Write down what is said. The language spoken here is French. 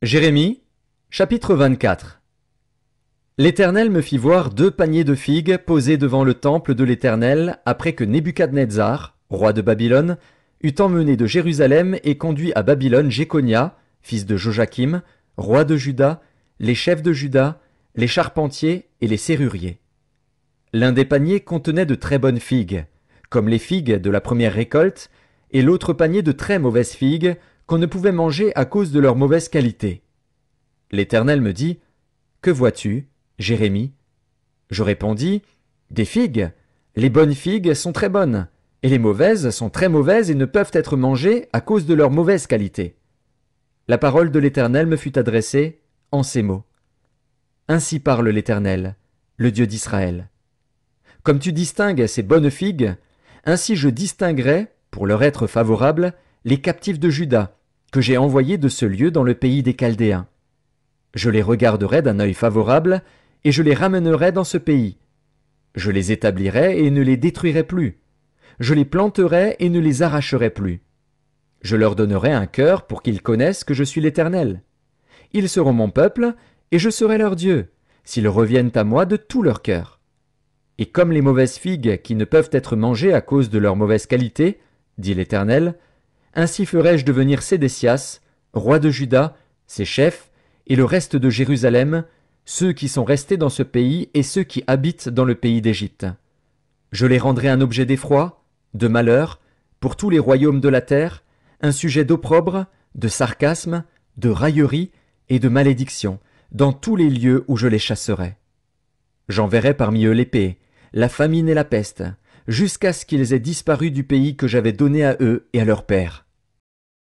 Jérémie, chapitre 24. L'Éternel me fit voir 2 paniers de figues posés devant le temple de l'Éternel après que Nebuchadnezzar, roi de Babylone, eut emmené de Jérusalem et conduit à Babylone Jéconia, fils de Joachim, roi de Juda, les chefs de Juda, les charpentiers et les serruriers. L'un des paniers contenait de très bonnes figues, comme les figues de la première récolte, et l'autre panier de très mauvaises figues, qu'on ne pouvait manger à cause de leur mauvaise qualité. L'Éternel me dit, « Que vois-tu, Jérémie ?» Je répondis, « Des figues. Les bonnes figues sont très bonnes, et les mauvaises sont très mauvaises et ne peuvent être mangées à cause de leur mauvaise qualité. » La parole de l'Éternel me fut adressée en ces mots. « Ainsi parle l'Éternel, le Dieu d'Israël. Comme tu distingues ces bonnes figues, ainsi je distinguerai, pour leur être favorable, les captifs de Juda, que j'ai envoyés de ce lieu dans le pays des Chaldéens. Je les regarderai d'un œil favorable, et je les ramènerai dans ce pays. Je les établirai et ne les détruirai plus. Je les planterai et ne les arracherai plus. Je leur donnerai un cœur pour qu'ils connaissent que je suis l'Éternel. Ils seront mon peuple, et je serai leur Dieu, s'ils reviennent à moi de tout leur cœur. Et comme les mauvaises figues qui ne peuvent être mangées à cause de leur mauvaise qualité, dit l'Éternel, ainsi ferai-je devenir Sédécias, roi de Juda, ses chefs, et le reste de Jérusalem, ceux qui sont restés dans ce pays et ceux qui habitent dans le pays d'Égypte. Je les rendrai un objet d'effroi, de malheur, pour tous les royaumes de la terre, un sujet d'opprobre, de sarcasme, de raillerie et de malédiction, dans tous les lieux où je les chasserai. J'enverrai parmi eux l'épée, la famine et la peste, jusqu'à ce qu'ils aient disparu du pays que j'avais donné à eux et à leurs pères.